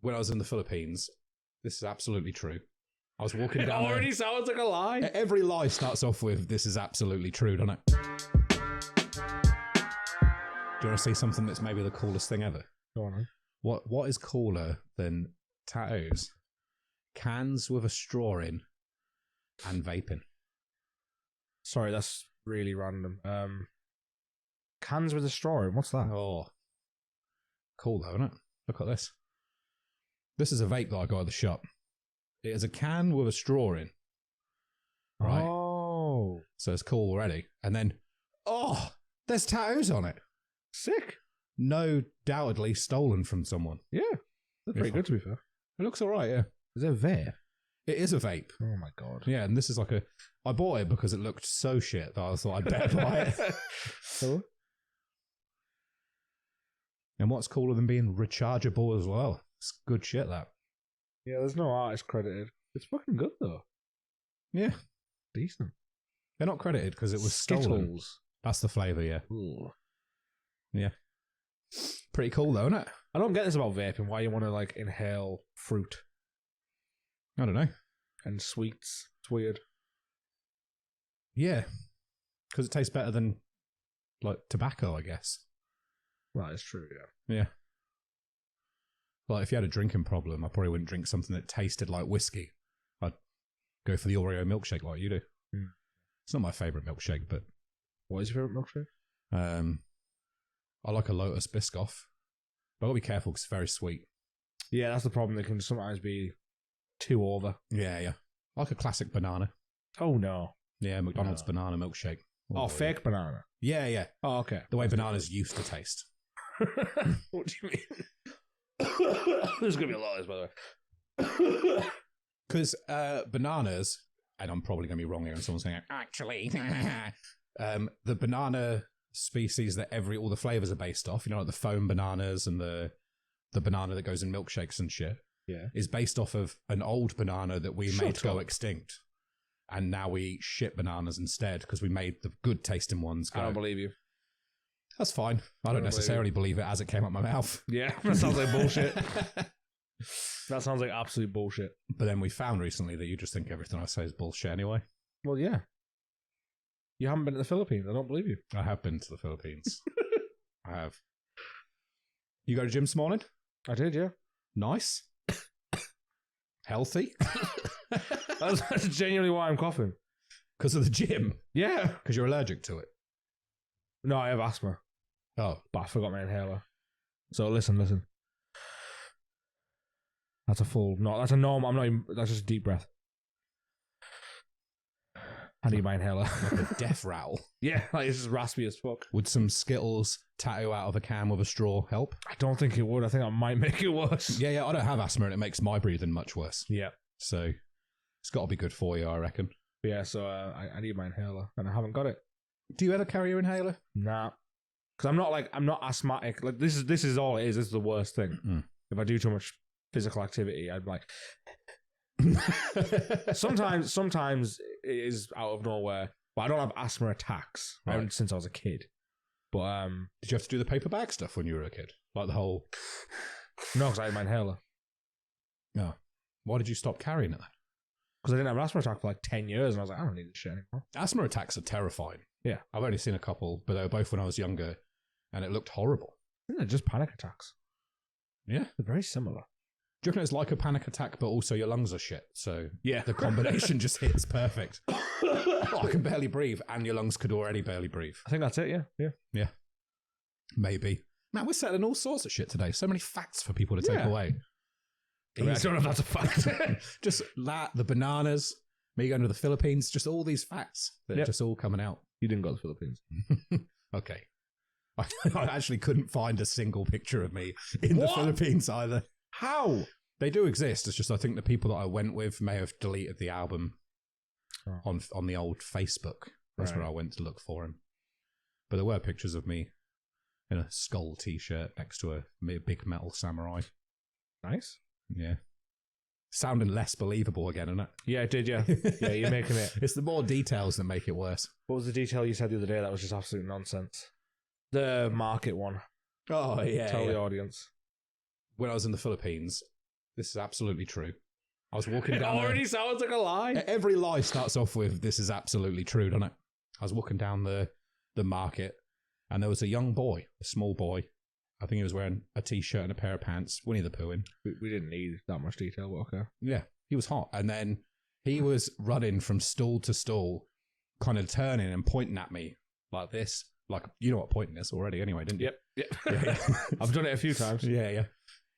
when I was in the Philippines, this is absolutely true. I was walking down. It already sounds like a lie. Every lie starts off with, this is absolutely true, doesn't it? Do you want to see something that's maybe the coolest thing ever? Go on, man. What is cooler than tattoos? Cans with a straw in and vaping. Sorry, that's really random. Cans with a straw in, what's that? Oh. Cool though, isn't it? Look at this. This is a vape that I got at the shop. It is a can with a straw in. Right? Oh. So it's cool already. And then, there's tattoos on it. Sick. No doubtedly stolen from someone. Yeah. That's pretty good, to be fair. It looks alright, yeah. Is it a vape? It is a vape. Oh my god. Yeah, and this is like I bought it because it looked so shit that I thought I'd better buy it. Cool. And what's cooler than being rechargeable as well? It's good shit, that. Yeah, there's no artist credited. It's fucking good, though. Yeah. Decent. They're not credited because it was stolen. Skittles. That's the flavour, yeah. Ooh. Yeah. Pretty cool, though, isn't it? I don't get this about vaping, why you want to, like, inhale fruit I don't know. and sweets. It's weird. Yeah. Because it tastes better than, like, tobacco, I guess. That is true, yeah. Yeah. Like, if you had a drinking problem, I probably wouldn't drink something that tasted like whiskey. I'd go for the Oreo milkshake like you do. Mm. It's not my favourite milkshake, but... What is your favourite milkshake? I like a Lotus Biscoff. But I've got to be careful because it's very sweet. Yeah, that's the problem. They can sometimes be too over. Yeah, yeah. I like a classic banana. Oh, no. Yeah, McDonald's banana milkshake. Oh, fake banana? Yeah, yeah. Oh, okay. The way bananas used to taste. What do you mean? There's going to be a lot of this, by the way. Because bananas, and I'm probably going to be wrong here, and someone's saying, actually, the banana species that all the flavours are based off, you know, like the foam bananas and the banana that goes in milkshakes and shit, yeah, is based off of an old banana that we made go extinct. And now we eat shit bananas instead because we made the good tasting ones go. I don't believe you. That's fine. I don't necessarily believe it as it came out my mouth. Yeah, that sounds like bullshit. That sounds like absolute bullshit. But then we found recently that you just think everything I say is bullshit anyway. Well, yeah. You haven't been to the Philippines. I don't believe you. I have been to the Philippines. I have. You go to gym this morning? I did, yeah. Nice. Healthy. That's genuinely why I'm coughing. Because of the gym? Yeah. Because you're allergic to it? No, I have asthma. Oh. But I forgot my inhaler. So listen. That's a full... No, that's a normal... I'm not even... That's just a deep breath. I need my inhaler. Like a death rattle. Yeah, like it's just raspy as fuck. Would some Skittles tattoo out of a can with a straw help? I don't think it would. I think I might make it worse. Yeah, I don't have asthma and it makes my breathing much worse. Yeah. So it's got to be good for you, I reckon. But yeah, so I need my inhaler and I haven't got it. Do you ever carry your inhaler? Nah. Because I'm not asthmatic. Like this is all it is. This is the worst thing. Mm-hmm. If I do too much physical activity, I'd be like... sometimes it is out of nowhere, but I don't have asthma attacks since I was a kid. But did you have to do the paper bag stuff when you were a kid? Like the whole... No, because I had my inhaler. No. Why did you stop carrying it then? Because I didn't have an asthma attack for like 10 years and I was like, I don't need this shit anymore. Asthma attacks are terrifying. Yeah. I've only seen a couple, but they were both when I was younger and it looked horrible. I think they're just panic attacks. Yeah. They're very similar. Do you reckon it's like a panic attack, but also your lungs are shit? So yeah, the combination just hits perfect. I can barely breathe, and your lungs could already barely breathe. I think that's it, yeah. Maybe. Man, we're settling all sorts of shit today. So many facts for people to take away. I don't know if that's a fact. Just that, the bananas, me going to the Philippines, just all these facts that are just all coming out. You didn't go to the Philippines. Okay. I actually couldn't find a single picture of me in the Philippines either. How? They do exist. It's just I think the people that I went with may have deleted the album on the old Facebook. That's where I went to look for him. But there were pictures of me in a skull t-shirt next to a big metal samurai. Nice. Yeah. Sounding less believable again, isn't it? Yeah, it did, yeah. Yeah, you're making it. It's the more details that make it worse. What was the detail you said the other day that was just absolute nonsense? The market one. Oh, yeah. Tell the audience. When I was in the Philippines, This is absolutely true. I was walking It down. already sounds like a lie. Every lie starts off with "this is absolutely true," doesn't it? I was walking down the market, and there was a young boy, a small boy. I think he was wearing a t-shirt and a pair of pants. Winnie the Pooh in. We didn't need that much detail, but okay. Yeah, he was hot, and then he was running from stall to stall, kind of turning and pointing at me like this. Like, you know what pointing is already, anyway, didn't you? Yep. Yeah. I've done it a few times. Yeah.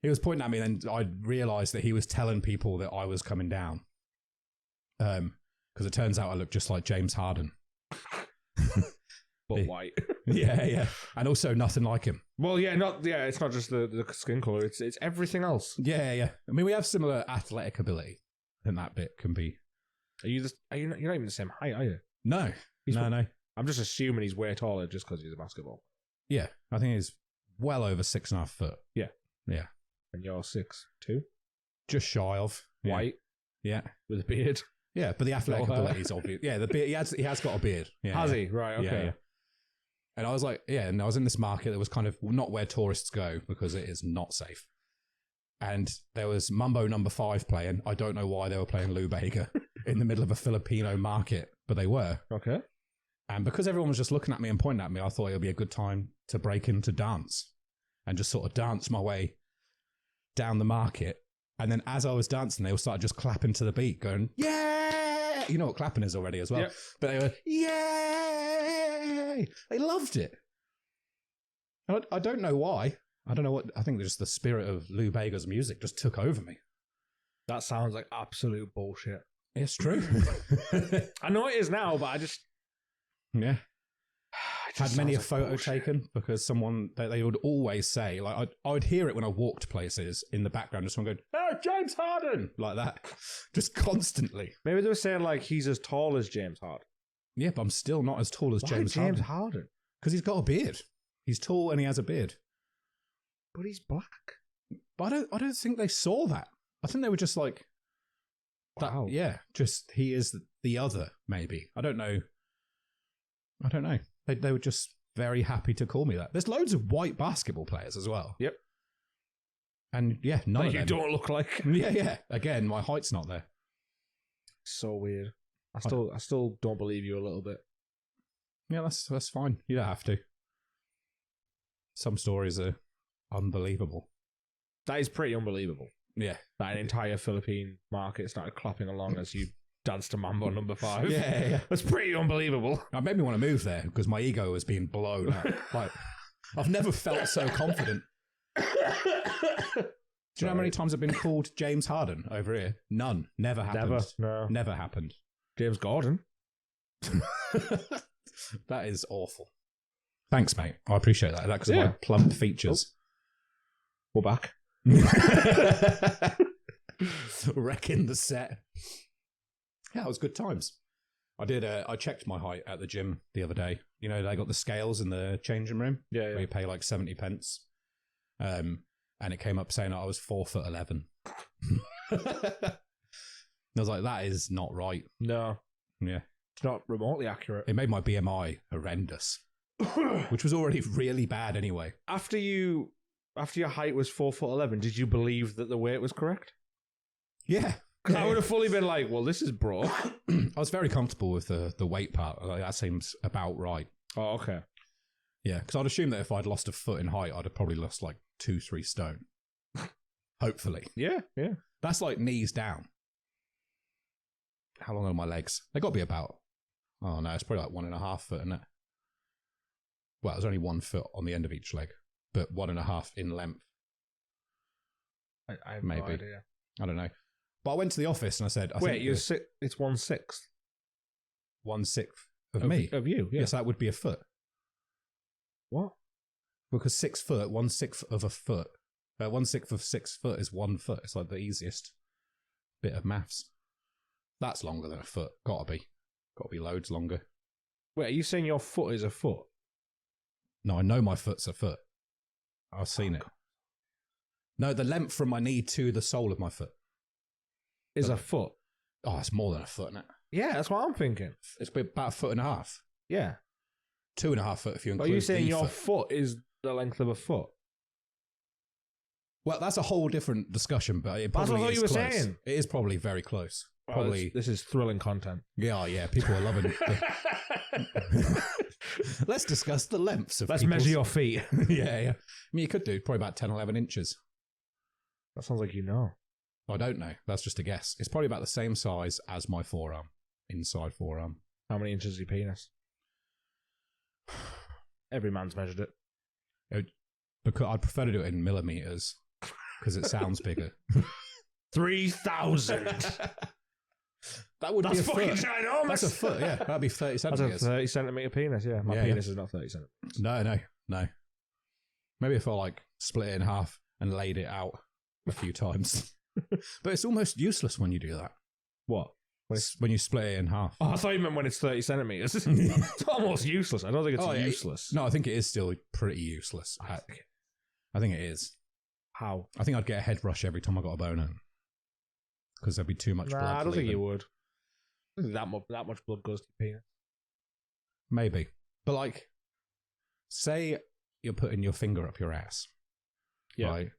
He was pointing at me, and then I realised that he was telling people that I was coming down. Because it turns out I look just like James Harden. But white. Yeah. And also nothing like him. Well, it's not just the skin colour, it's everything else. Yeah. I mean, we have similar athletic ability, and that bit can be... You're not even the same height, are you? No. No. I'm just assuming he's way taller just because he's a basketball. Yeah, I think he's well over 6.5 foot. Yeah. And you're 6'2"? Just shy of. White. Yeah. With a beard. Yeah, but the athletic ability is obvious. Yeah, the beard, he has got a beard. Yeah, has he? Right, okay. Yeah. And I was like, and I was in this market that was kind of not where tourists go because it is not safe. And there was Mumbo No. 5 playing. I don't know why they were playing Lou Bega in the middle of a Filipino market, but they were. Okay. And because everyone was just looking at me and pointing at me, I thought it would be a good time to break into dance and just sort of dance my way down the market. And then as I was dancing, they all started just clapping to the beat, going, yeah! You know what clapping is already as well. Yep. But they were, yay! They loved it. I don't know why. I don't know what. I think just the spirit of Lou Bega's music just took over me. That sounds like absolute bullshit. It's true. I know it is now, but I just... Yeah. Had many a photo taken because someone, they would always say, like, I would hear it when I walked places in the background, just someone going, oh, James Harden! Like that. Just constantly. Maybe they were saying, like, he's as tall as James Harden. Yeah, but I'm still not as tall as James Harden? Because he's got a beard. He's tall and he has a beard. But he's black. But I don't think they saw that. I think they were just like, wow. Yeah, just he is the other, maybe. I don't know. They were just very happy to call me that. There's loads of white basketball players as well. Yep. And yeah, none of them. You don't look like. Yeah. Again, my height's not there. So weird. I still don't believe you a little bit. Yeah, that's fine. You don't have to. Some stories are unbelievable. That is pretty unbelievable. Yeah. That an entire Philippine market started clapping along as you danced to Mambo No. 5. Yeah. That's pretty unbelievable. It made me want to move there because my ego was being blown up. Like, I've never felt so confident. Do you know how many times I've been called James Harden over here? None. Never happened. Never happened. James Gordon. That is awful. Thanks, mate. I appreciate that. Because of my plump features. We're back. Wrecking the set. Yeah, it was good times. I checked my height at the gym the other day. You know, they got the scales in the changing room. Yeah. Where you pay like 70 pence. And it came up saying I was 4'11". I was like, that is not right. No. Yeah. It's not remotely accurate. It made my BMI horrendous. Which was already really bad anyway. After your height was 4'11", did you believe that the weight was correct? Yeah. Because I would have fully been like, well, this is broad. I was very comfortable with the weight part. Like, that seems about right. Oh, okay. Yeah, because I'd assume that if I'd lost a foot in height, I'd have probably lost like 2-3 stone. Hopefully. Yeah. That's like knees down. How long are my legs? They got to be about, oh no, it's probably like 1.5 foot, isn't it? Well, there's only 1 foot on the end of each leg, but 1.5 in length. I have maybe. No idea. I don't know. But I went to the office and I said, wait, it's 1/6. 1/6 of me? Of you, yeah. Yes, that would be a foot. What? Because 6 foot, 1/6 of a foot. 1/6 of 6 foot is 1 foot. It's like the easiest bit of maths. That's longer than a foot. Gotta be loads longer. Wait, are you saying your foot is a foot? No, I know my foot's a foot. I've seen it. No, the length from my knee to the sole of my foot is a foot. Oh, it's more than a foot, isn't it? Yeah, that's what I'm thinking. It's about 1.5 foot. Yeah. 2.5 foot if you include. Are you saying your foot is the length of a foot? Well, that's a whole different discussion, but it That's probably what is you were close. saying. It is probably very close. Well, Probably. this is thrilling content. Yeah, people are loving it. Let's discuss the lengths of Let's people's- measure your feet. yeah. I mean, you could do probably about 10, 11 inches. That sounds like you know. I don't know. That's just a guess. It's probably about the same size as my forearm, inside forearm. How many inches is your penis? Every man's measured it. Because I'd prefer to do it in millimeters because it sounds bigger. 3,000. That would be a fucking foot. ginormous. That's a foot, yeah. That'd be 30 That's a centimeters. 30 centimetre penis, yeah. My Yeah, penis is not 30 centimetres. No. Maybe if I split it in half and laid it out a few times. But it's almost useless when you do that. What? When you split it in half. Oh, I thought you meant when it's 30 centimetres. It's almost useless. I don't think it's useless. No, I think it is still pretty useless. I think it is. How? I think I'd get a head rush every time I got a boner. Because there'd be too much blood. I don't think leaving. you would. I think that much blood goes to your penis. Maybe. But say you're putting your finger up your ass. Yeah. Right?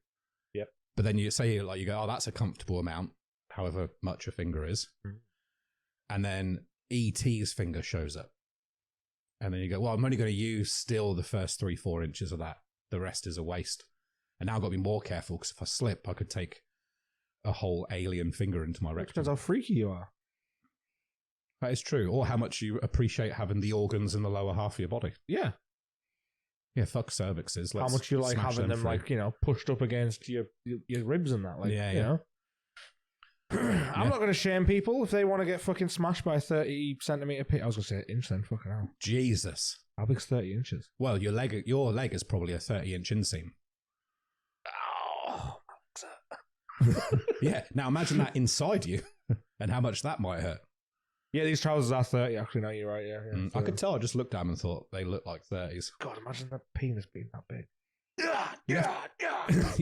Yep. But then you go, oh, that's a comfortable amount, however much a finger is. Mm-hmm. And then ET's finger shows up. And then you go, well, I'm only going to use still the first 3-4 inches of that. The rest is a waste. And now I've got to be more careful because if I slip, I could take a whole alien finger into my rectum. Depends how freaky you are. That is true. Or how much you appreciate having the organs in the lower half of your body. Yeah. Yeah, fuck cervixes. How much you like smash having them free. pushed up against your ribs and that. You know. I'm not going to shame people if they want to get fucking smashed by a 30 centimetre I was going to say inch then, fucking hell. Jesus. How big's 30 inches? Well, your leg is probably a 30-inch inseam. Oh, Yeah. Now imagine that inside you and how much that might hurt. yeah, these trousers are 30, actually. No, you're right, yeah. I could tell. I just looked at them and thought they looked like 30s. God, imagine that penis being that big. You'd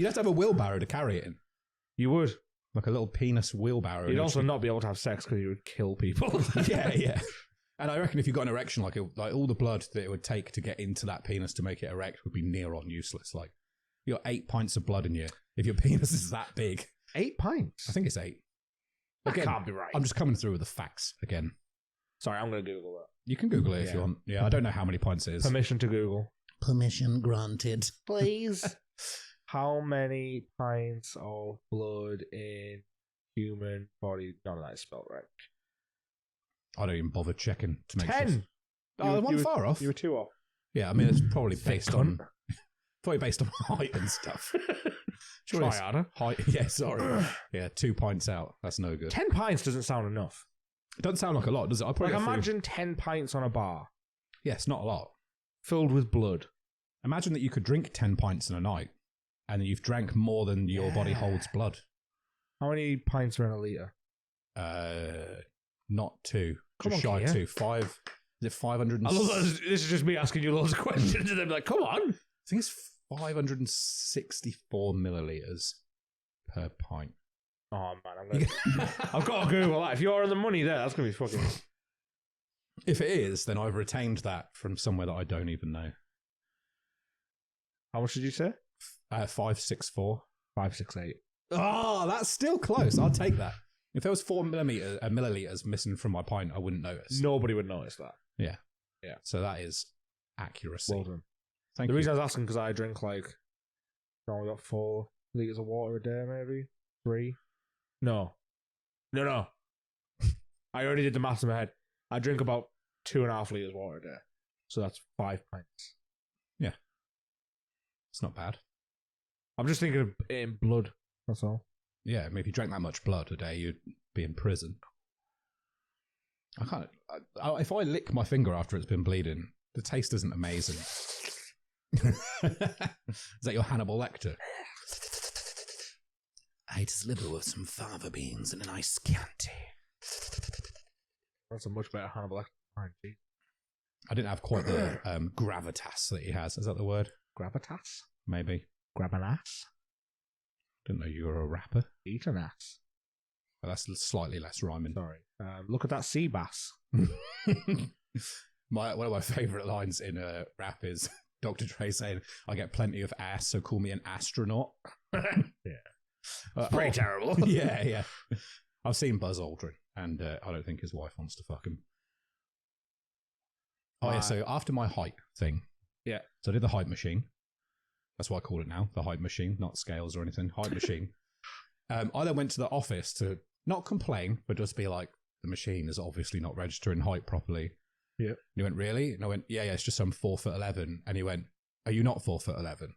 have to have a wheelbarrow to carry it in. You would. Like a little penis wheelbarrow. You'd also not be able to have sex because you would kill people. yeah. And I reckon if you got an erection, like all the blood that it would take to get into that penis to make it erect would be near on useless. Like you got 8 pints of blood in you. If your penis is that big, 8 pints? I think it's 8. That Again, can't be right. I'm just coming through with the facts again. Sorry, I'm going to Google that. You can Google it if you want. Yeah, I don't know how many pints it is. Permission to Google. Permission granted. Please. How many pints of blood in human body? None of that is spelled right. I don't even bother checking to make 10. sure. Oh, one far off. You were 2 off. Yeah, I mean it's probably based on cunt. height and stuff. Try harder. Height. Yeah, sorry. Yeah, 2 pints out. That's no good. 10 pints doesn't sound enough. It doesn't sound like a lot, does it? I probably imagine 10 pints on a bar Yeah, it's not a lot. filled with blood. Imagine that you could drink 10 pints in a night, and you've drank more than your body holds blood. How many pints are in a litre? Not 2. Come Just on, shy of Kier. 2. 5. Is it 500? I love that this is just me asking you loads of questions and they're like, come on. I think it's 564 milliliters per pint. Oh, man. I've got to Google that. If you're on the money there, that's going to be fucking... If it is, then I've retained that from somewhere that I don't even know. How much did you say? 564. 568. Oh, that's still close. I'll take that. If there was 4 milliliters missing from my pint, I wouldn't notice. Nobody would notice that. Yeah. Yeah. So that is accuracy. Well done. Thank The you. reason I was asking because I drink I got 4 litres of water a day, maybe 3. No. I already did the maths in my head. I drink about 2.5 litres of water a day, so that's 5 pints. Yeah, it's not bad. I'm just thinking of it in blood. That's all. Yeah, I mean, if you drank that much blood a day, you'd be in prison. I can't. If I lick my finger after it's been bleeding, the taste isn't amazing. Is that your Hannibal Lecter? I ate his liver with some fava beans and a nice Chianti. That's a much better Hannibal Lecter. I didn't have quite the gravitas that he has. Is that the word? Gravitas? Maybe. Grab an ass? Didn't know you were a rapper. Eat an ass. Well, that's slightly less rhyming. Sorry. Look at that sea bass. One of my favourite lines in a rap is, Dr. Dre saying, I get plenty of ass, so call me an astronaut. It's pretty terrible. Yeah. I've seen Buzz Aldrin, and I don't think his wife wants to fuck him. Oh, yeah, so after my height thing. Yeah. So I did the height machine. That's what I call it now, the height machine, not scales or anything, height machine. I then went to the office to not complain, but just be like, the machine is obviously not registering height properly. Yeah. And he went, really? And I went, yeah, it's just I'm 4'11". And he went, are you not 4'11"?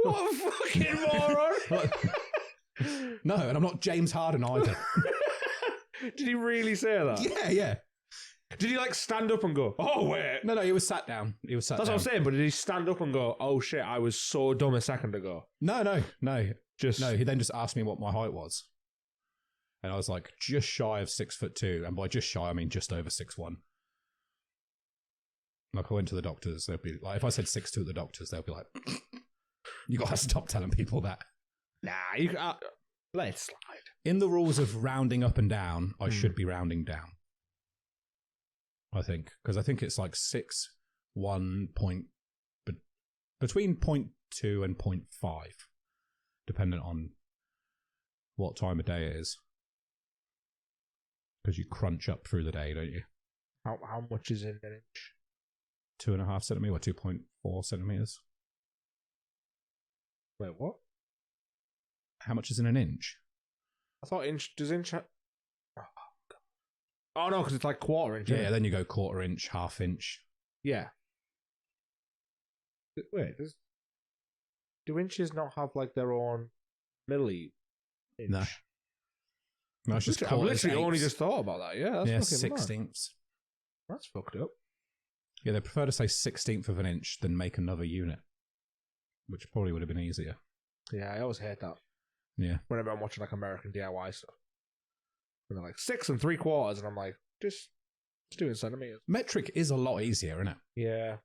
What a fucking moron! No, and I'm not James Harden either. Did he really say that? Yeah. Did he like stand up and go, oh, wait? No, he was sat down. That's what I'm saying, but did he stand up and go, oh shit, I was so dumb a second ago? No. He then just asked me what my height was. And I was like, just shy of 6'2". And by just shy, I mean just over 6'1". Like, I went to the doctors, they'll be like, if I said 6'2" at the doctors, they'll be like, you gotta stop telling people that. Nah, you let it slide. In the rules of rounding up and down, I should be rounding down. I think, because I think it's like 6'1", between 0.2 and 0.5, dependent on what time of day it is. Because you crunch up through the day, don't you? How much is in an inch? 2.5 centimeters or 2.4 centimeters. Wait, what? How much is in an inch? I thought does inch... Oh, no, because it's like quarter inch. Yeah, then you go quarter inch, half inch. Yeah. Wait, do inches not have like their own milli inch? No, it's just I've literally only just thought about that. Yeah, that's fucking sixteenths. Mad. That's fucked up. Yeah, they prefer to say 16th of an inch than make another unit, which probably would have been easier. Yeah, I always hate that. Yeah. Whenever I'm watching like American DIY stuff. And they're like 6 3/4, and I'm like, just do it in centimeters. Metric is a lot easier, isn't it? Yeah.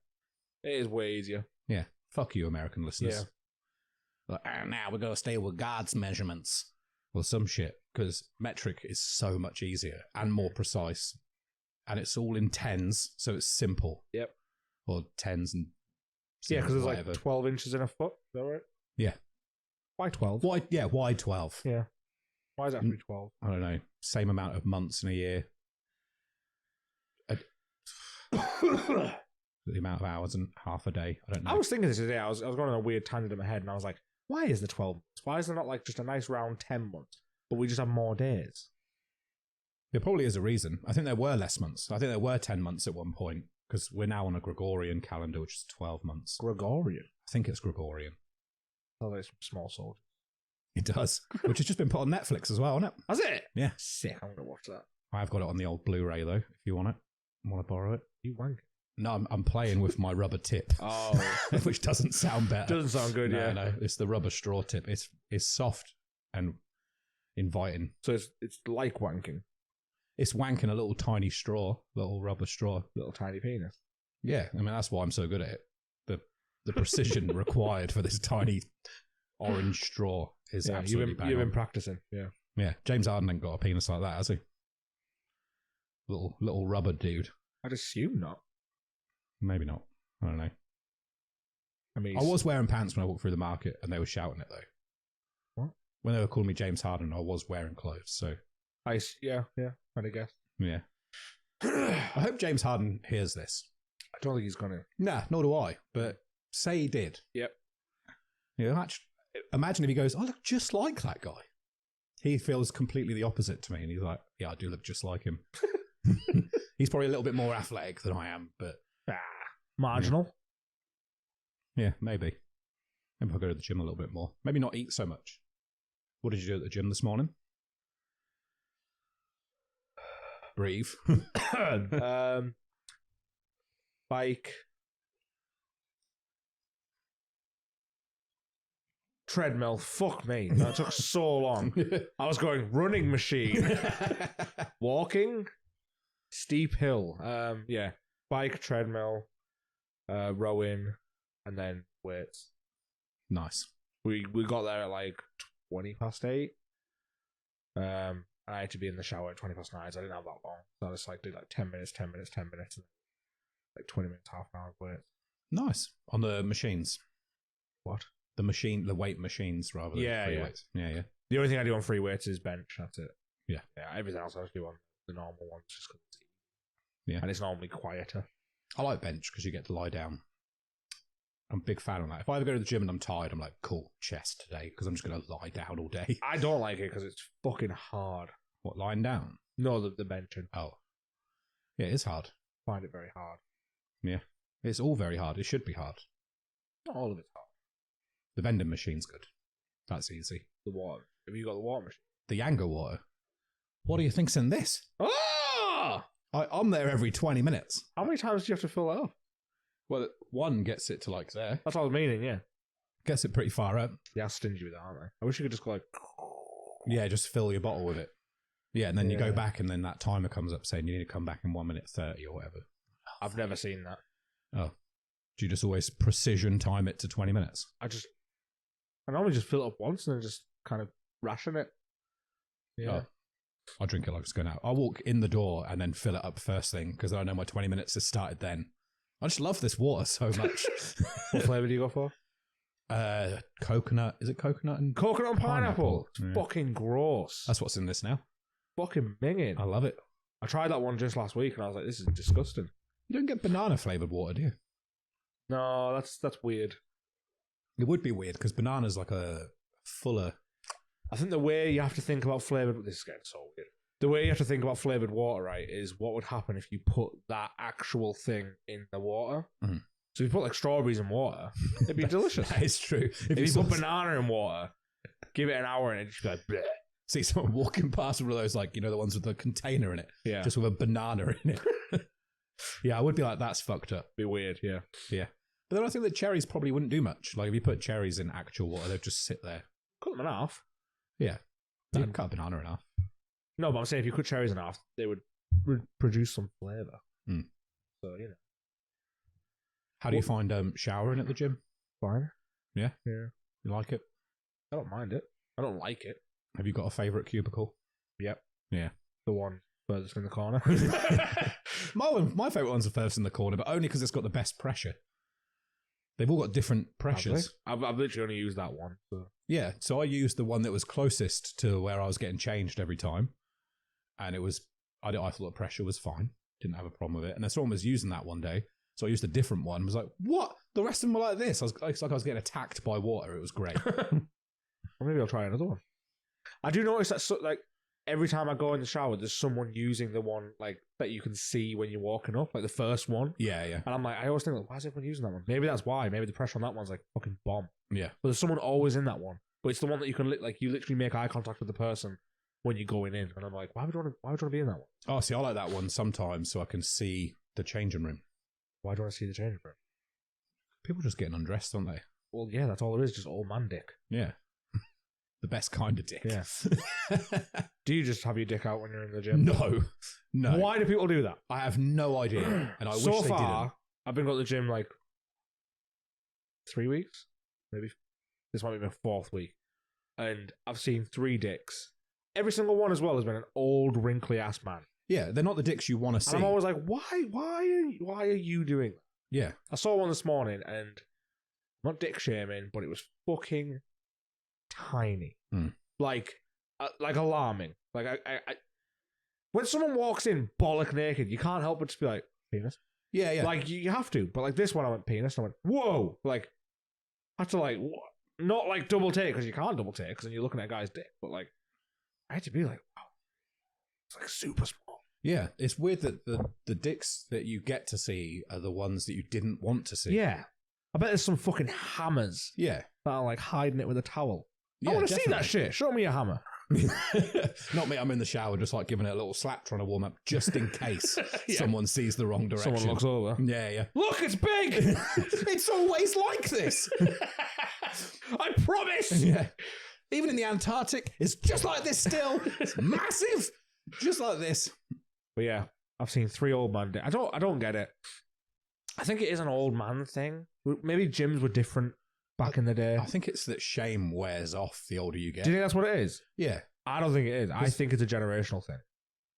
It is way easier. Yeah. Fuck you, American listeners. Yeah. Like, now we're going to stay with God's measurements. Well, some shit, because metric is so much easier and more precise. And it's all in tens, so it's simple. Yep. Or tens and... Yeah, because there's like 12 inches in a foot. Is that right? Yeah. Why 12? Why 12? Yeah. Why is that 12? I don't know. Same amount of months in a year. The amount of hours and half a day. I don't know. I was thinking this today. I was going on a weird tangent in my head, and I was like, why is there 12 months? Why is there not like just a nice round 10 months? But we just have more days. There probably is a reason. I think there were less months. I think there were 10 months at one point, because we're now on a Gregorian calendar, which is 12 months. Gregorian? I think it's Gregorian. Oh, there's small soldiers. It does, which has just been put on Netflix as well, hasn't it? Has it? Yeah. Sick. I'm going to watch that. I've got it on the old Blu-ray, though, if you want it. Want to borrow it? You wank. No, I'm playing with my rubber tip. Oh. Which doesn't sound better. Doesn't sound good, yeah. No, it's the rubber straw tip. It's soft and inviting. So it's like wanking. It's wanking a little tiny straw, little rubber straw. Little tiny penis. Yeah, I mean, that's why I'm so good at it. The precision required for this tiny orange straw is absolutely bang You've on. been practicing, yeah. Yeah, James Harden ain't got a penis like that, has he? Little rubber dude. I'd assume not. Maybe not. I don't know. I mean, I was wearing pants when I walked through the market, and they were shouting it, though. What? When they were calling me James Harden, I was wearing clothes, so... Yeah, I'd guess. Yeah. I hope James Harden hears this. I don't think he's going to. Nah, nor do I, but say he did. Yep. You know, imagine if he goes, I look just like that guy. He feels completely the opposite to me, and he's like, yeah, I do look just like him. He's probably a little bit more athletic than I am, but... marginal. Yeah, maybe. Maybe I'll go to the gym a little bit more. Maybe not eat so much. What did you do at the gym this morning? Breathe. Bike. Treadmill. Fuck me. That took so long. I was going running machine. Walking. Steep hill. Yeah. Bike, treadmill, rowing, and then weights. Nice. We got there at like 8:20. I had to be in the shower at 9:20. So I didn't have that long. So I just like did like 10 minutes, 10 minutes, 10 minutes. like 20 minutes, half an hour wait. Nice. On the machines. What? The weight machines rather than free weights. Yeah. The only thing I do on free weights is bench. That's it. Yeah. Everything else I do on the normal ones just because it's easy. Yeah. And it's normally quieter. I like bench because you get to lie down. I'm a big fan of that. If I ever go to the gym and I'm tired, I'm like, cool, chest today because I'm just going to lie down all day. I don't like it because it's fucking hard. What, lying down? No, the benching. Oh. Yeah, it is hard. I find it very hard. Yeah. It's all very hard. It should be hard. Not all of it's hard. The vending machine's good. That's easy. The water. Have you got the water machine? The Yanga water. What do you think's in this? Oh! I'm there every 20 minutes. How many times do you have to fill that up? Well, one gets it to like there. That's what I was meaning, yeah. Gets it pretty far up. They are stingy with that, aren't they? I wish you could just go like... Yeah, just fill your bottle with it. Yeah, and then you go back and then that timer comes up saying you need to come back in 1 minute 30 or whatever. I've never seen that. Oh. Do you just always precision time it to 20 minutes? I normally just fill it up once and then just kind of ration it. Yeah. Oh. I drink it like it's going out. I walk in the door and then fill it up first thing because I know my 20 minutes has started then. I just love this water so much. What flavour do you go for? Coconut. Is it coconut and pineapple? It's Yeah. fucking gross. That's what's in this now. Fucking minging. I love it. I tried that one just last week and I was like, this is disgusting. You don't get banana flavoured water, do you? No, that's weird. It would be weird because banana's like a fuller... I think the way you have to think about flavoured... This is getting so weird. The way you have to think about flavoured water, right, is what would happen if you put that actual thing in the water. Mm-hmm. So if you put like strawberries in water, it'd be delicious. That is true. If you put banana in water, give it an hour and it'd just be like, bleh. See someone walking past one of those, like, you know, the ones with the container in it. Yeah. Just with a banana in it. Yeah, I would be like, that's fucked up. Be weird, yeah. Yeah. But then I think that cherries probably wouldn't do much. Like, if you put cherries in actual water, they'd just sit there. Cut them in half. Yeah. You can cut a banana in half. No, but I'm saying if you cut cherries in half, they would produce some flavour. Mm. So, you know. How do you find showering at the gym? Fine. Yeah? Yeah. You like it? I don't mind it. I don't like it. Have you got a favourite cubicle? Yep. Yeah. The one furthest in the corner. My favourite one's the furthest in the corner, but only because it's got the best pressure. They've all got different pressures. I've literally only used that one. So. Yeah, so I used the one that was closest to where I was getting changed every time. And it was, I thought the pressure was fine. Didn't have a problem with it. And then someone was using that one day. So I used a different one. I was like, what? The rest of them were like this. It's like I was getting attacked by water. It was great. Well, maybe I'll try another one. I do notice that like every time I go in the shower, there's someone using the one like that you can see when you're walking up, like the first one. Yeah, yeah. And I'm like, I always think, like, why is everyone using that one? Maybe that's why. Maybe the pressure on that one's like fucking bomb. Yeah. But there's someone always in that one. But it's the one that you can like you literally make eye contact with the person when you're going in. And I'm like, why would you want to be in that one? Oh, see, I like that one sometimes so I can see the changing room. Why do you want to see the changing room? People just getting undressed, aren't they? Well, yeah, that's all it is, just old man dick. Yeah. The best kind of dick. Yeah. Do you just have your dick out when you're in the gym? No. Why do people do that? I have no idea. And I wish they didn't. So far, I've been going to the gym like 3 weeks. Maybe this might be my 4th week. And I've seen 3 dicks. Every single one as well has been an old, wrinkly ass man. Yeah, they're not the dicks you want to see. And I'm always like, why are you doing that? Yeah. I saw one this morning and not dick shaming, but it was fucking tiny. Like alarming. Like I when someone walks in bollock naked, you can't help but just be like, penis. Yeah, yeah. Like you have to. But like this one, I went penis. And I went, whoa. Like I had to like not like double take because you can't double take because then you're looking at a guy's dick. But like I had to be like, wow, it's like super small. Yeah, it's weird that the dicks that you get to see are the ones that you didn't want to see. Yeah. I bet there's some fucking hammers. Yeah. That are like hiding it with a towel. Yeah, I want to see that shit. Show me a hammer. Not me, I'm in the shower just like giving it a little slap trying to warm up just in case someone sees the wrong direction. Someone looks over. Yeah, yeah. Look, it's big! It's always like this. I promise! Yeah. Even in the Antarctic, it's just like this still. It's massive. Just like this. But yeah, I've seen 3 old man. I don't get it. I think it is an old man thing. Maybe gyms were different back in the day. I think it's that shame wears off the older you get. Do you think that's what it is? Yeah. I don't think it is. I think it's a generational thing.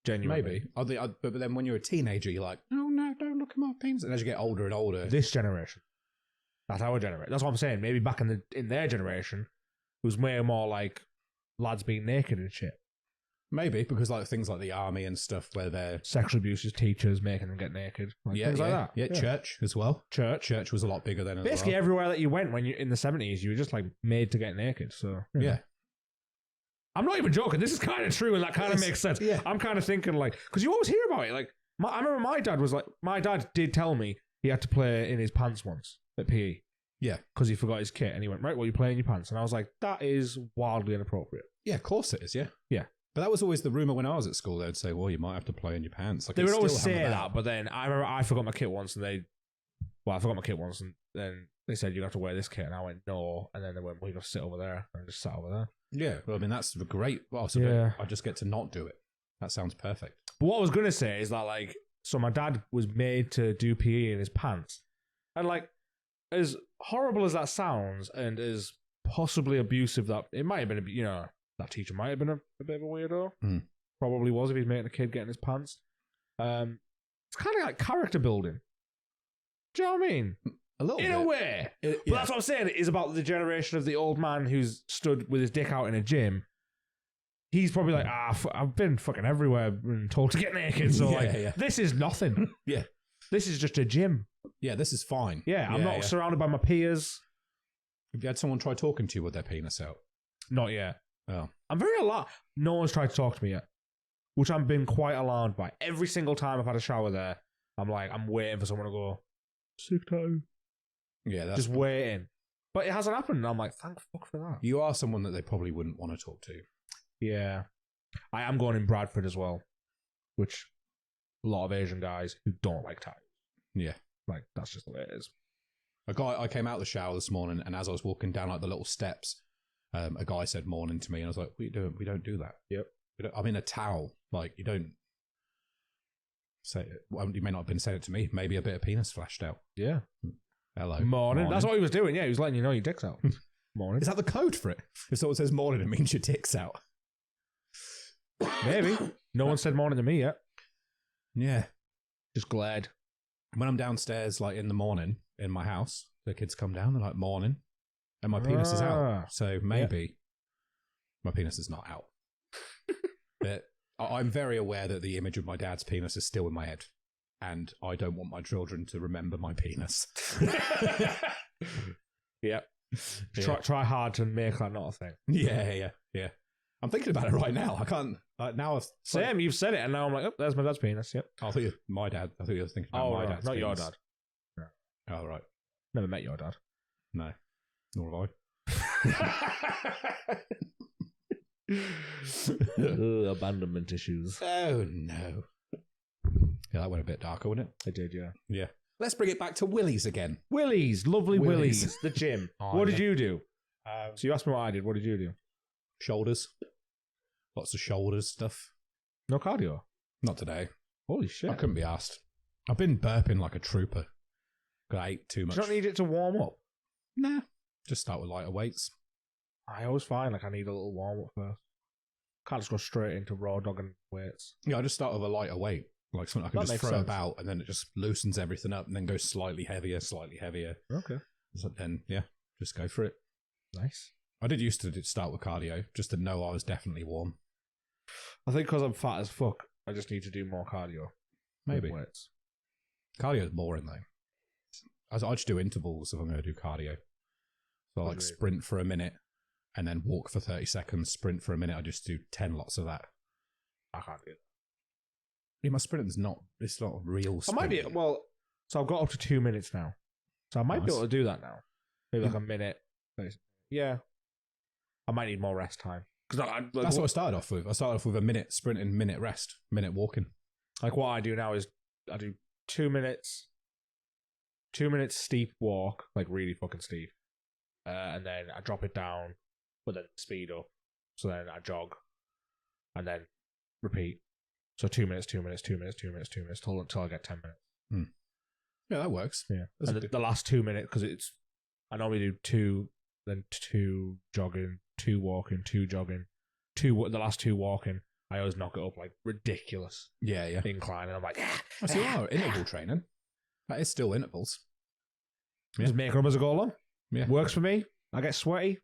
Genuinely. Maybe. But then when you're a teenager, you're like, oh no, don't look at my penis. And as you get older and older. This generation. That's our generation. That's what I'm saying. Maybe back in their generation, it was way more like lads being naked and shit. Maybe, because like things like the army and stuff where they're... Sexual abuse is teachers making them get naked. Like, things like that. Yeah, church as well. Church was a lot bigger then as Basically well. everywhere that you went when you in the 70s, you were just like made to get naked. So Yeah. I'm not even joking. This is kind of true and that kind of makes sense. Yeah. I'm kind of thinking like, because you always hear about it. Like, I remember my dad did tell me he had to play in his pants once at PE. Yeah. Because he forgot his kit and he went, right, well, you play in your pants. And I was like, that is wildly inappropriate. Yeah, of course it is, yeah. Yeah. But that was always the rumour when I was at school. They'd say, well, you might have to play in your pants. Like, they would always say that, but then I remember I forgot my kit once and I forgot my kit once and then they said, you have to wear this kit. And I went, no. And then they went, well, you got to sit over there. And I just sat over there. Yeah. Well, I mean, that's a great... Well, so I just get to not do it. That sounds perfect. But what I was going to say is that, like, so my dad was made to do PE in his pants. And, like, as horrible as that sounds and as possibly abusive that... It might have been, that teacher might have been a bit of a weirdo. Probably was if he's making a kid get in his pants. It's kind of like character building. Do you know what I mean? A little bit. In a way. But that's what I'm saying. It is about the generation of the old man who's stood with his dick out in a gym. He's probably like, I've been fucking everywhere and told to get naked. So this is nothing. Yeah. This is just a gym. Yeah, this is fine. Yeah, I'm not surrounded by my peers. Have you had someone try talking to you with their penis out? Not yet. Oh. I'm very alarmed. No one's tried to talk to me yet, which I've been quite alarmed by. Every single time I've had a shower there, I'm waiting for someone to go, sick time. Yeah, that's... Just waiting. But it hasn't happened. And I'm like, thank fuck for that. You are someone that they probably wouldn't want to talk to. Yeah. I am going in Bradford as well, which a lot of Asian guys who don't like ties. Yeah. Like, that's just the way it is. I came out of the shower this morning, and as I was walking down like the little steps, a guy said morning to me, and I was like, "What are you doing? We don't do that." Yep. I'm in a towel. Like, you don't say it. Well, you may not have been saying it to me. Maybe a bit of penis flashed out. Yeah. Hello. Morning. That's what he was doing. Yeah, he was letting you know your dick's out. Morning. Is that the code for it? If someone says morning, it means your dick's out. Maybe. No one said morning to me yet. Yeah. Just glad. When I'm downstairs, like in the morning in my house, the kids come down. They're like, morning. And my penis is out. So maybe my penis is not out. But I'm very aware that the image of my dad's penis is still in my head. And I don't want my children to remember my penis. Yep. Try hard to make that not a thing. Yeah. I'm thinking about it right now. I can't. Now I've... Sam, you've said it, and now I'm like, oh, there's my dad's penis. Yep. I thought my dad. I thought you were thinking about my dad's not penis. your dad. No. Oh, right. Never met your dad. No. Nor have I. Abandonment issues. Oh, no. Yeah, that went a bit darker, wouldn't it? It did, yeah. Yeah. Let's bring it back to Willie's again. Willie's. Lovely Willie's. The gym. Oh, what did you do? So you asked me what I did. What did you do? Shoulders. Lots of shoulders stuff. No cardio? Not today. Holy shit. I couldn't be asked. I've been burping like a trooper. I ate too much. You don't need it to warm up? Nah. Just start with lighter weights. I always find like I need a little warm up first. Can't just go straight into raw dogging weights. Yeah, I just start with a lighter weight. Like something I can just throw about, and then it just loosens everything up and then goes slightly heavier. Okay. So then, yeah, just go for it. Nice. I did used to start with cardio just to know I was definitely warm. I think because I'm fat as fuck, I just need to do more cardio. Maybe. Weights. Cardio is boring though. I just do intervals if I'm going to do cardio. So like sprint for a minute and then walk for 30 seconds, sprint for a minute. I just do 10 lots of that. I can't do that. Yeah, my sprinting's not real sprint. I might be, so I've got up to 2 minutes now. So I might be able to do that now. Maybe like a minute. Yeah. I might need more rest time. That's what I started off with. I started off with a minute sprinting, minute rest, minute walking. Like what I do now is I do 2 minutes, 2 minutes steep walk, like really fucking steep. And then I drop it down, but then speed up. So then I jog and then repeat. So 2 minutes, 2 minutes, 2 minutes, 2 minutes, 2 minutes until I get 10 minutes. Yeah, that works. Yeah. And the last 2 minutes, because I normally do 2, then 2 jogging, 2 walking, 2 jogging, the last 2 walking, I always knock it up like ridiculous Yeah, yeah. incline, and I'm like, So you are interval training. That is still intervals. just make it up as I go along. Yeah. Works for me. I get sweaty.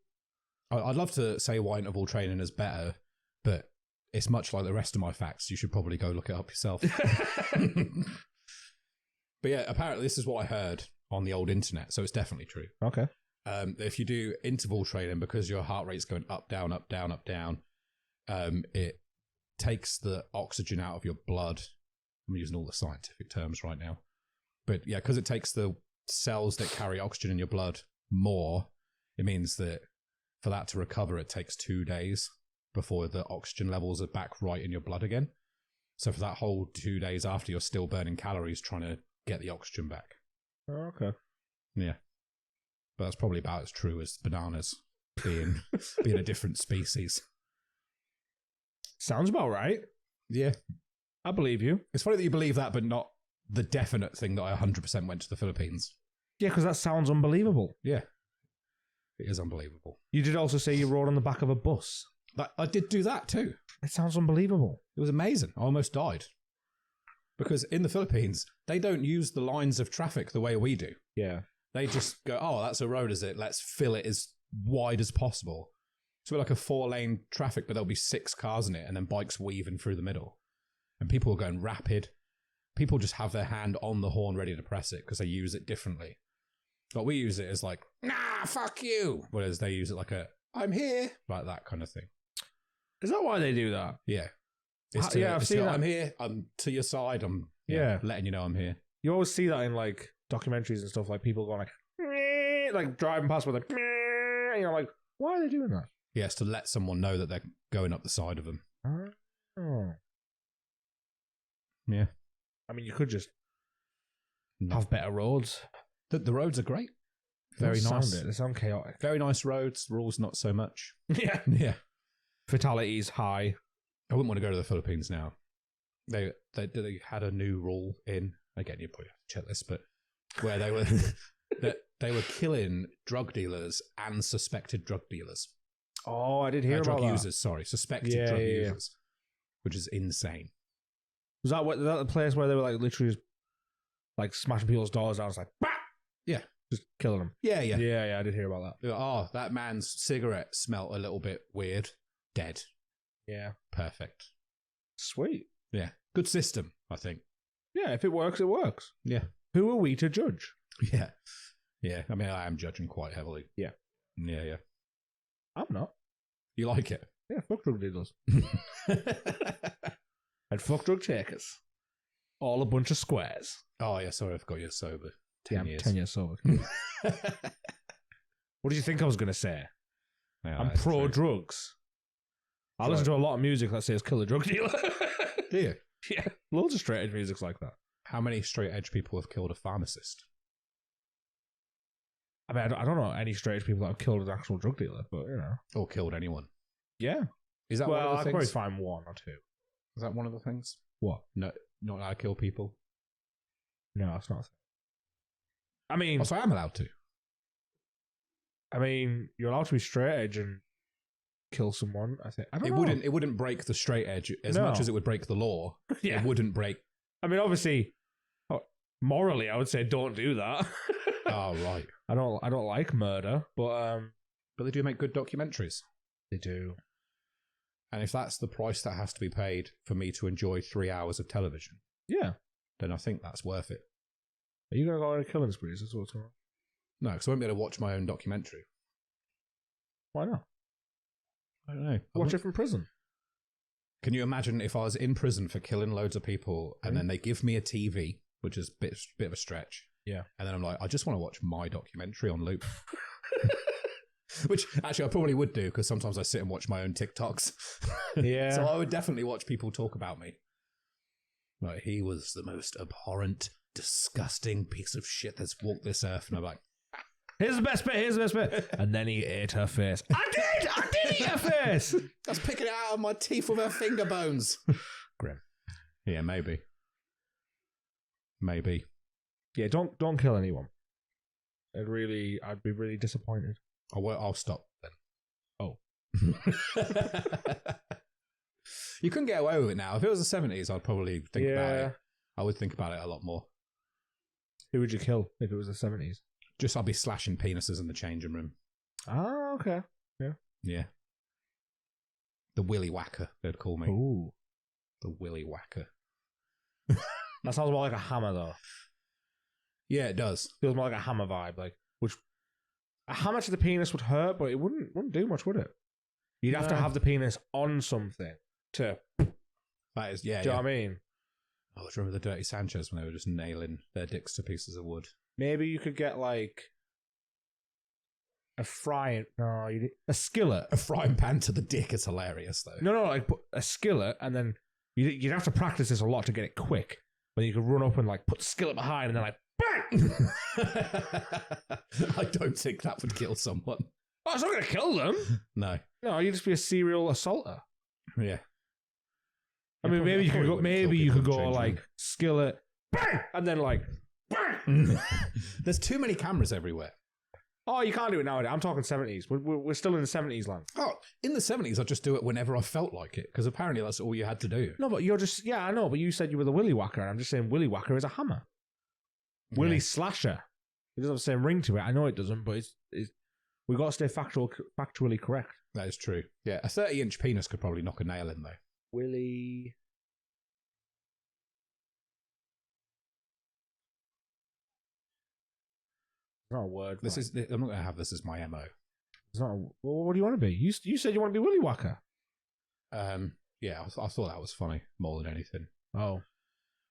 I'd love to say why interval training is better, but it's much like the rest of my facts. You should probably go look it up yourself. But yeah, apparently this is what I heard on the old internet, so it's definitely true. Okay. If you do interval training, because your heart rate's going up, down, up, down, up, down, it takes the oxygen out of your blood. I'm using all the scientific terms right now. But yeah, because it takes the cells that carry oxygen in your blood more, it means that for that to recover, it takes 2 days before the oxygen levels are back right in your blood again. So for that whole 2 days after, you're still burning calories trying to get the oxygen back. Oh, okay. Yeah. But that's probably about as true as bananas being a different species. Sounds about right. Yeah. I believe you. It's funny that you believe that, but not the definite thing that I 100% went to the Philippines. Yeah, because that sounds unbelievable. Yeah. It is unbelievable. You did also say you rode on the back of a bus. I did do that too. It sounds unbelievable. It was amazing. I almost died. Because in the Philippines, they don't use the lines of traffic the way we do. Yeah. They just go, oh, that's a road, is it? Let's fill it as wide as possible. So we're like a 4-lane traffic, but there'll be 6 cars in it, and then bikes weaving through the middle. And people are going rapid. People just have their hand on the horn ready to press it because they use it differently. But we use it as like, nah, fuck you. Whereas they use it like I'm here. Like that kind of thing. Is that why they do that? Yeah. I've seen that. I'm here. I'm to your side. I'm letting you know I'm here. You always see that in like documentaries and stuff, like people going like driving past with a, and you're like, why are they doing that? Yes, to let someone know that they're going up the side of them. Oh. Yeah. I mean, you could just have better roads. The roads are great. Very nice. They sound chaotic. Very nice roads. Rules not so much. Yeah. Yeah. Fatalities high. I wouldn't want to go to the Philippines now. They had a new rule in, again, you probably have to check this, but where they were they were killing drug dealers and suspected drug dealers. Oh, I did hear about drug users. Sorry, suspected drug users, which is insane. Was that the place where they were like literally just like smashing people's doors down? It's like, bah! Yeah, just killing them. Yeah. I did hear about that. Oh, that man's cigarette smelt a little bit weird. Dead. Yeah, perfect. Sweet. Yeah, good system, I think. Yeah, if it works, it works. Yeah. Who are we to judge? Yeah. Yeah, I mean, I am judging quite heavily. Yeah. Yeah. I'm not. You like it? Yeah, fuck drug dealers. And fuck drug takers. All a bunch of squares. Oh, yeah, sorry, I forgot you're sober. 10 years. 10 years sober. What did you think I was going to say? Yeah, I'm pro-drugs. I listen to a lot of music that says kill a drug dealer. Do you? Yeah, loads of straight edge music's like that. How many straight edge people have killed a pharmacist? I mean, I don't know any straight edge people that have killed an actual drug dealer, but you know. Or killed anyone. Yeah. Is that one of the I could things? probably find one or two. Is that one of the things? What? No, not allowed to kill people? No, that's not a thing. I mean... So I am allowed to. I mean, you're allowed to be straight edge and kill someone, I think. I don't know. It wouldn't break the straight edge as much as it would break the law. Yeah. It wouldn't break. I mean, obviously, morally, I would say don't do that. Oh, right. I don't like murder, but they do make good documentaries. They do. And if that's the price that has to be paid for me to enjoy 3 hours of television, yeah, then I think that's worth it. Are you going to go on a killing sprees? That's what's wrong. No, because I won't be able to watch my own documentary. Why not? I don't know. Watch it from prison. Can you imagine if I was in prison for killing loads of people and then they give me a TV, which is a bit of a stretch. Yeah. And then I'm like, I just want to watch my documentary on loop. Which actually I probably would do because sometimes I sit and watch my own TikToks. Yeah. So I would definitely watch people talk about me. Like, he was the most abhorrent, disgusting piece of shit that's walked this earth. And I'm like, here's the best bit. And then he ate her face. I did eat her face. I was picking it out of my teeth with her finger bones. Grim. Yeah, maybe. Yeah, don't kill anyone. I'd be really disappointed. I'll stop then. Oh. You couldn't get away with it now. If it was the 70s, I'd probably think about it. I would think about it a lot more. Who would you kill if it was the 70s? Just I'd be slashing penises in the changing room. Ah, okay. Yeah. The Willy Whacker, they'd call me. Ooh. The Willy Whacker. That sounds more like a hammer, though. Yeah, it does. Feels more like a hammer vibe. Like, which a hammer to the penis would hurt, but it wouldn't do much, would it? You'd have to have the penis on something to... That is, yeah. Do you know what I mean? I was remember the Dirty Sanchez when they were just nailing their dicks to pieces of wood. Maybe you could get, like... a skillet. A frying pan to the dick is hilarious, though. No, like put a skillet, and then you'd have to practice this a lot to get it quick. But you could run up and like put the skillet behind, and then like bang. I don't think that would kill someone. Oh, it's not going to kill them. No, you'd just be a serial assaulter. Yeah. I mean, maybe you could go. Maybe you could go like skillet, bang, and then like bang. There's too many cameras everywhere. Oh, you can't do it nowadays. I'm talking 70s. We're still in the 70s land. Oh, in the 70s, I'd just do it whenever I felt like it, because apparently that's all you had to do. No, but you're just... Yeah, I know, but you said you were the Willy Whacker, and I'm just saying Willy Whacker is a hammer. Willy Slasher. It doesn't have the same ring to it. I know it doesn't, but it's we've got to stay factually correct. That is true. Yeah, a 30-inch penis could probably knock a nail in, though. Willy... It's not a word. I'm not going to have this as my MO. It's not. What do you want to be? You said you want to be Willy Whacker. Yeah, I thought that was funny more than anything. Oh,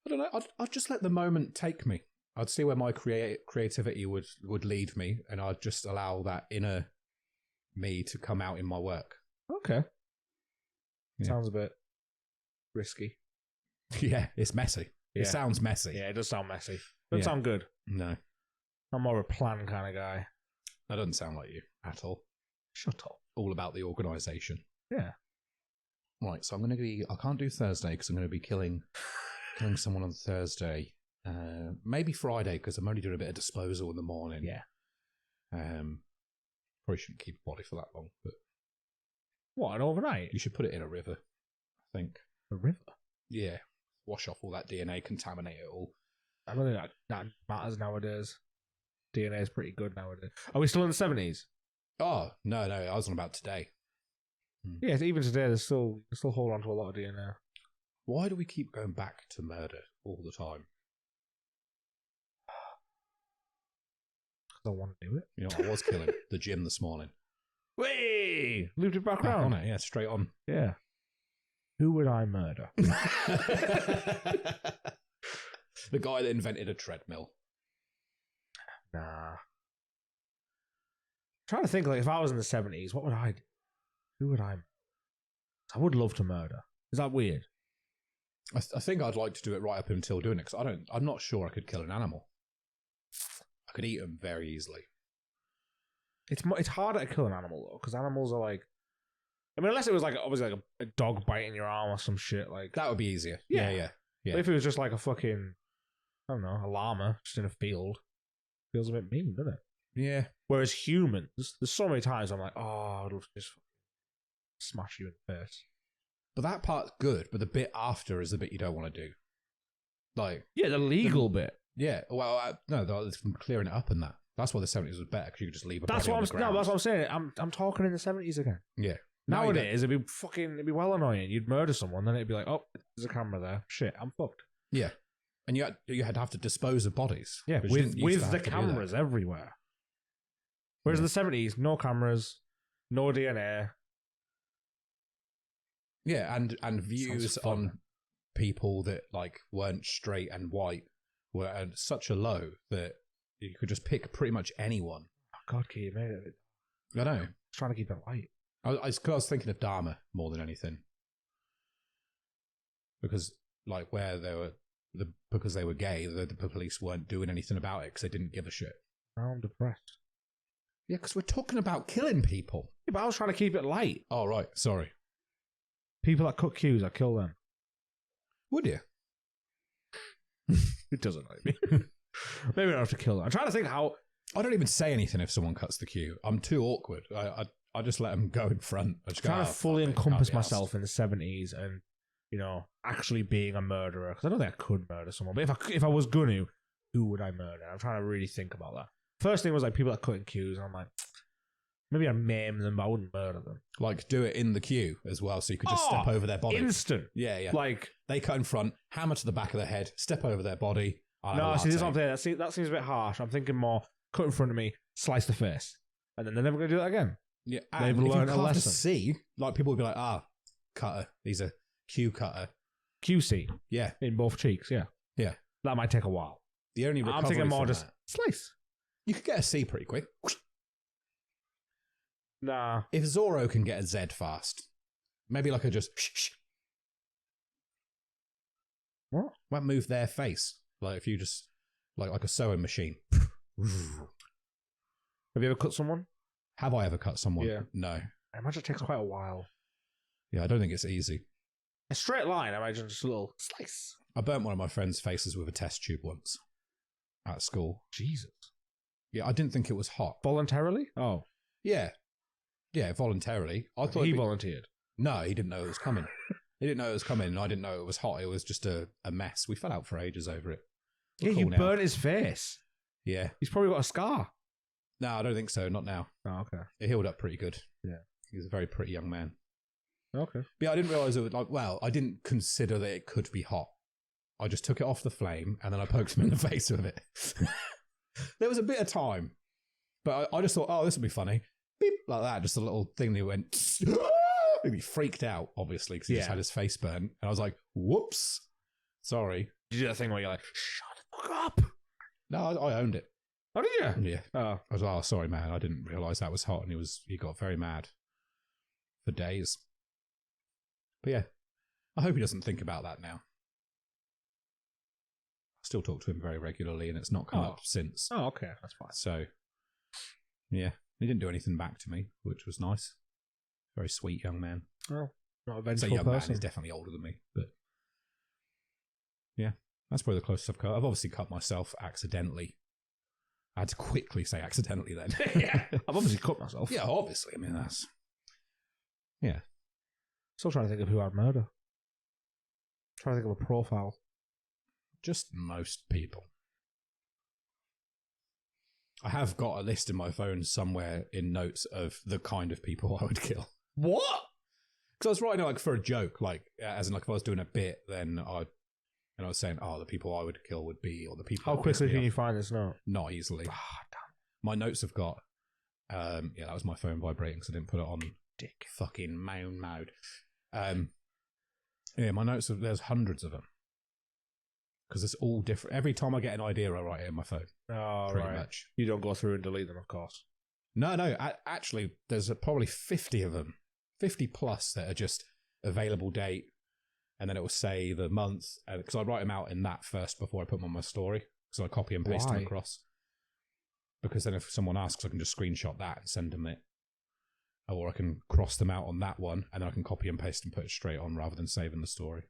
I don't know. I'd just let the moment take me. I'd see where my creativity would lead me, and I'd just allow that inner me to come out in my work. Okay. Yeah. Sounds a bit risky. Yeah, it's messy. Yeah. It sounds messy. Yeah, it does sound messy. Doesn't sound good. No. I'm more of a plan kind of guy. That doesn't sound like you at all. Shut up. All about the organisation. Yeah. Right, so I can't do Thursday because I'm going to be killing someone on Thursday. Maybe Friday because I'm only doing a bit of disposal in the morning. Yeah. Probably shouldn't keep a body for that long, but... What, an overnight? You should put it in a river, I think. A river? Yeah. Wash off all that DNA, contaminate it all. I don't think that matters nowadays. DNA is pretty good nowadays. Are we still in the 70s? Oh, no, I was on about today. Yeah, even today, there's still hold on to a lot of DNA. Why do we keep going back to murder all the time? Because I want to do it. You know, I was killing the gym this morning. Whee! Looped it back around. On it, yeah, straight on. Yeah. Who would I murder? The guy that invented a treadmill. Nah. I'm trying to think, like, if I was in the 70s, what would I do? Who would I murder? I would love to murder. Is that weird? I think I'd like to do it right up until doing it, because I'm not sure I could kill an animal. I could eat them very easily. It's harder to kill an animal, though, because animals are like... I mean, unless it was, like, obviously, like a dog biting your arm or some shit, like... That would be easier. Yeah. Yeah. But if it was just like a fucking... I don't know, a llama just in a field... Feels a bit mean, doesn't it? Yeah. Whereas humans, there's so many times I'm like, oh, I'd love to just smash you in the face. But that part's good, but the bit after is the bit you don't want to do. Like... Yeah, the legal bit. Yeah. Well, no, it's from clearing it up and that. That's why the 70s was better, because you could just leave a body on the ground. No, that's what I'm saying. I'm talking in the 70s again. Yeah. Nowadays, it'd be well annoying. You'd murder someone, then it'd be like, oh, there's a camera there. Shit, I'm fucked. Yeah. And you had to have to dispose of bodies. Yeah, with the cameras everywhere. Whereas in the 70s, no cameras, no DNA. Yeah, and views on people that like weren't straight and white were at such a low that you could just pick pretty much anyone. Oh God, Kier, you made it. I know. I was trying to keep it light. I was thinking of Dharma more than anything. Because like where they were... because they were gay, the police weren't doing anything about it because they didn't give a shit. I'm depressed. Yeah, because we're talking about killing people. Yeah, but I was trying to keep it light. Oh, right. Sorry. People that cut queues, I kill them. Would you? It doesn't like me. Maybe I don't have to kill them. I'm trying to think how... I don't even say anything if someone cuts the queue. I'm too awkward. I I just let them go in front. I just trying to fully encompass myself in the 70s and, actually being a murderer. Because I don't think I could murder someone. But if I was going to, who would I murder? I'm trying to really think about that. First thing was like people that cut in queues. And I'm like, maybe I'd maim them, but I wouldn't murder them. Like do it in the queue as well, so you could just step over their body. Instant. Yeah. Like they cut in front, hammer to the back of their head, step over their body. No, see, this is what I'm saying. That seems a bit harsh. I'm thinking more cut in front of me, slice the face, and then they're never going to do that again. Yeah, they've learned a lesson. To see, like people would be like, cutter. He's a Q cutter. QC. Yeah, in both cheeks. Yeah. That might take a while. The only recovery I'm thinking more just that, slice. You could get a C pretty quick. Nah. If Zorro can get a Z fast, maybe like a just. What? Might move their face. Like if you just like a sewing machine. Have you ever cut someone? Have I ever cut someone? Yeah. No. I imagine it takes quite a while. Yeah, I don't think it's easy. A straight line, I imagine just a little slice. I burnt one of my friend's faces with a test tube once at school. Jesus. Yeah, I didn't think it was hot. Voluntarily? Oh. Yeah, voluntarily. I thought he volunteered. No, he didn't know it was coming. He didn't know it was coming, and I didn't know it was hot. It was just a mess. We fell out for ages over it. Yeah, you burnt his face. Yeah. He's probably got a scar. No, I don't think so. Not now. Oh, okay. It healed up pretty good. Yeah. He was a very pretty young man. Okay. But yeah, I didn't realise it was I didn't consider that it could be hot. I just took it off the flame, and then I poked him in the face with it. There was a bit of time. But I just thought, this would be funny. Beep, like that. Just a little thing that went... And he freaked out, obviously, because he just had his face burnt. And I was like, whoops. Sorry. Did you do that thing where you're like, shut the fuck up? No, I owned it. Oh, did you? Yeah. Oh. I was like, sorry, man. I didn't realise that was hot. And he got very mad for days. But yeah, I hope he doesn't think about that now. I still talk to him very regularly, and it's not come up since. Oh, okay. That's fine. So, yeah. He didn't do anything back to me, which was nice. Very sweet young man. Oh, not a vengeful young person. Man. He's definitely older than me, but yeah, that's probably the closest I've cut. I've obviously cut myself accidentally. I had to quickly say accidentally then. Yeah, I've obviously cut myself. Yeah, obviously. I mean, that's yeah. Still trying to think of who I'd murder. Trying to think of a profile. Just most people. I have got a list in my phone somewhere in notes of the kind of people I would kill. What? Because I was writing it like for a joke, like as in like if I was doing a bit, then I was saying, the people I would kill would be, or the people. How quickly can you find this note? Not easily. Damn. My notes have got, that was my phone vibrating because I didn't put it on dick fucking moan mode. My notes there's hundreds of them because it's all different. Every time I get an idea, I write it in my phone. Oh, pretty much. You don't go through and delete them, of course. No. Actually, there's probably 50 of them, 50 plus that are just available date, and then it will say the month. Because I write them out in that first before I put them on my story. So I copy and paste them across. Because then if someone asks, I can just screenshot that and send them it. Or I can cross them out on that one, and then I can copy and paste and put it straight on rather than saving the story.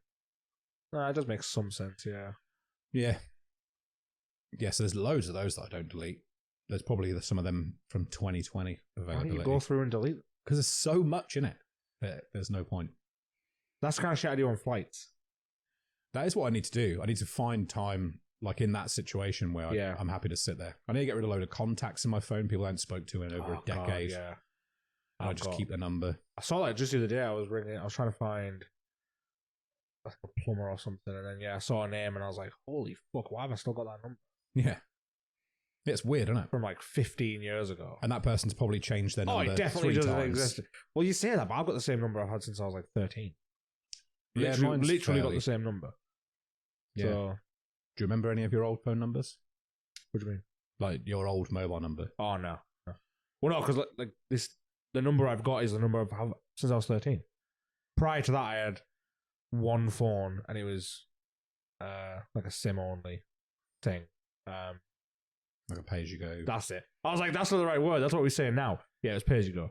No, it does make some sense, yeah. Yeah. Yeah, so there's loads of those that I don't delete. There's probably some of them from 2020 availability. Why don't you go through and delete them? Because there's so much in it that there's no point. That's the kind of shit I do on flights. That is what I need to do. I need to find time, like in that situation where I'm happy to sit there. I need to get rid of a load of contacts in my phone, people I haven't spoke to in over a decade. God, yeah. And I just keep the number. I saw that just the other day. I was trying to find like a plumber or something, and then I saw a name and I was like, holy fuck, why have I still got that number? Yeah. It's weird, isn't it? From like 15 years ago. And that person's probably changed their number. Oh, it definitely doesn't 3 times. exist. Well, you say that, but I've got the same number I've had since I was like 13. Yeah, literally got the same number. Yeah. So, do you remember any of your old phone numbers? What do you mean? Like your old mobile number? Oh, no. Well, no, because like this, the number I've got is the number I've had since I was 13. Prior to that, I had one phone, and it was like a SIM-only thing. Like a pay-as-you-go. That's it. I was like, that's not the right word. That's what we're saying now. Yeah, it's pay-as-you-go.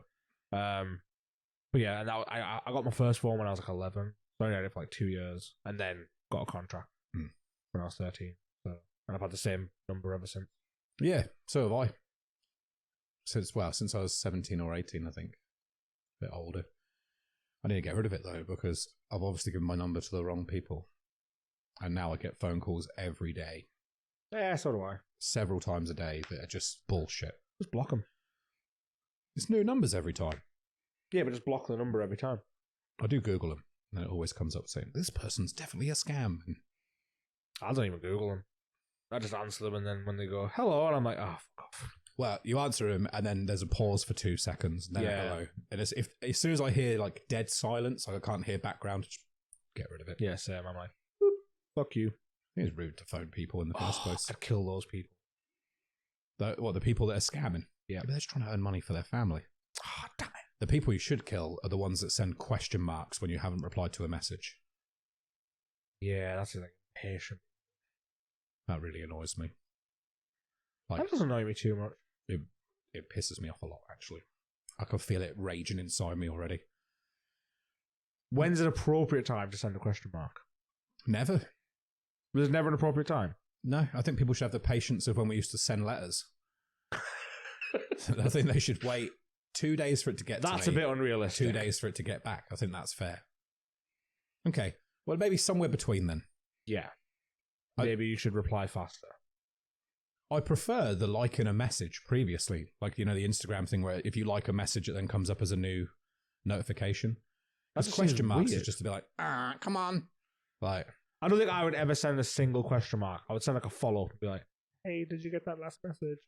But yeah, and I got my first phone when I was like 11. So I had it for like 2 years, and then got a contract when I was 13. So, and I've had the same number ever since. Yeah, so have I. Since I was 17 or 18, I think. bit older. I need to get rid of it though, because I've obviously given my number to the wrong people. And now I get phone calls every day. Yeah, so do I. Several times a day that are just bullshit. Just block them. It's new numbers every time. Yeah, but just block the number every time. I do Google them, and it always comes up saying, this person's definitely a scam. And I don't even Google them. I just answer them, and then when they go, hello, and I'm like, oh, fuck off. Well, you answer them, and then there's a pause for 2 seconds, and then hello. And as soon as I hear like dead silence, like I can't hear background, just get rid of it. Yeah, same. I'm like, boop, fuck you. I think it's rude to phone people in the first place. I'd kill those people. The people that are scamming? Yeah, but they're just trying to earn money for their family. Oh, damn it. The people you should kill are the ones that send question marks when you haven't replied to a message. Yeah, that's like patient. That really annoys me. Like, That doesn't annoy me too much. It pisses me off a lot, actually. I can feel it raging inside me already. When's an appropriate time to send a question mark? Never. There's never an appropriate time. No, I think people should have the patience of when we used to send letters. I think they should wait 2 days for it to get to me. That's a bit unrealistic. 2 days for it to get back. I think that's fair. Okay. Well, maybe somewhere between then. Yeah. Maybe you should reply faster. I prefer the liking a message previously. Like, the Instagram thing where if you like a message, it then comes up as a new notification. That's question marks is just to be like, come on. Like, I don't think I would ever send a single question mark. I would send like a follow-up and be like, hey, did you get that last message?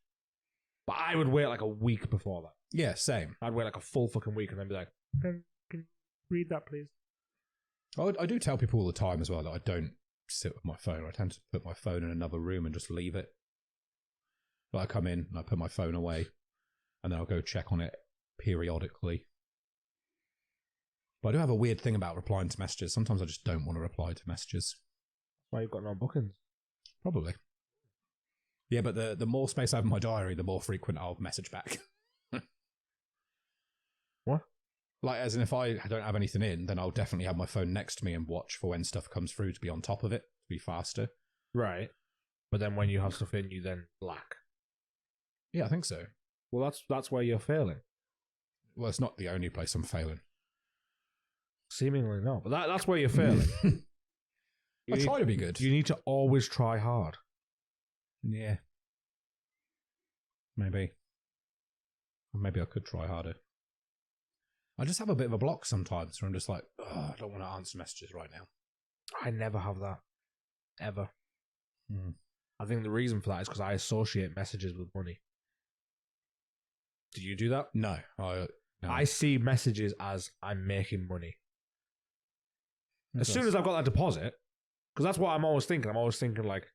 But I would wait like a week before that. Yeah, same. I'd wait like a full fucking week and then be like, can you read that, please? I do tell people all the time as well that I don't sit with my phone. I tend to put my phone in another room and just leave it. Like, I come in and I put my phone away and then I'll go check on it periodically. But I do have a weird thing about replying to messages. Sometimes I just don't want to reply to messages. That's why you've got no bookings. Probably. Yeah, but the more space I have in my diary, the more frequent I'll message back. What? Like, as in if I don't have anything in, then I'll definitely have my phone next to me and watch for when stuff comes through to be on top of it, to be faster. Right. But then when you have stuff in, you then lack. Yeah, I think so. Well, that's where you're failing. Well, it's not the only place I'm Seemingly not. But that's where you're failing. I try to be good. You need to always try hard. Yeah. Maybe. Or maybe I could try harder. I just have a bit of a block sometimes where I'm just like, I don't want to answer messages right now. I never have that. Ever. Mm. I think the reason for that is because I associate messages with money. Do you do that? No. I see messages as I'm making money. As soon as I've got that deposit, because that's what I'm always thinking. I'm always thinking, like,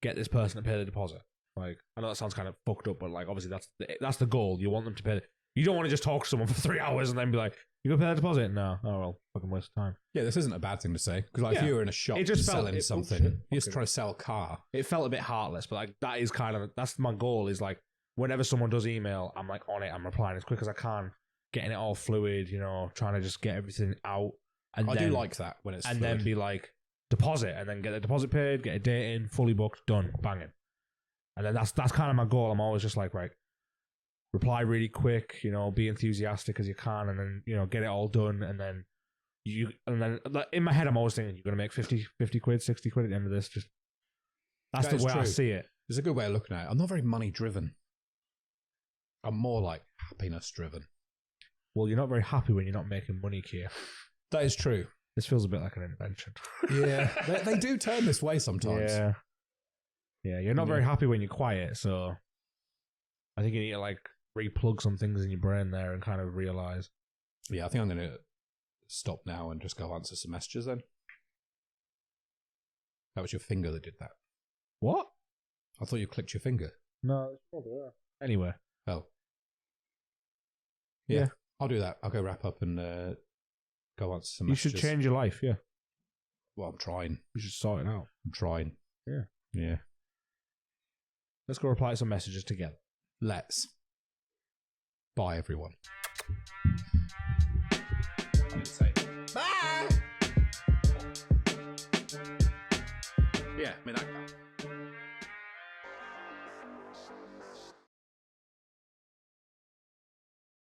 get this person to pay the deposit. Like, I know that sounds kind of fucked up, but, like, obviously that's the goal. You want them to pay. You don't want to just talk to someone for 3 hours and then be like, you gonna pay the deposit? No. Oh, well, fucking waste of time. Yeah, this isn't a bad thing to say. Because, like, if you were in a shop selling something, you're just trying to sell a car. It felt a bit heartless, but, like, that's my goal is, like, whenever someone does email, I'm, like, on it. I'm replying as quick as I can, getting it all fluid, trying to just get everything out. And I do like that when it's and fluid. then be like, deposit, and then get the deposit paid, get a date in, fully booked, done, banging. And then that's kind of my goal. I'm always just like, right, reply really quick, be enthusiastic as you can, and then, get it all done. And then in my head, I'm always thinking, you're going to make 50 quid, 60 quid at the end of this. That's the way I see it. It's a good way of looking at it. I'm not very money driven. I'm more like happiness driven. Well, you're not very happy when you're not making money, Kier. That is true. This feels a bit like an invention. Yeah, they do turn this way sometimes. Yeah, you're not very happy when you're quiet, so I think you need to, like, replug some things in your brain there and kind of realize. Yeah, I think I'm going to stop now and just go answer some messages then. That was your finger that did that. What? I thought you clicked your finger. No, it's probably there. Anyway. Oh. Yeah, I'll do that. I'll go wrap up and go answer some messages. You should change your life, yeah. Well, I'm trying. You should sort it out. I'm trying. Yeah. Let's go reply to some messages together. Let's. Bye, everyone. I need to say bye. Yeah, I mean that.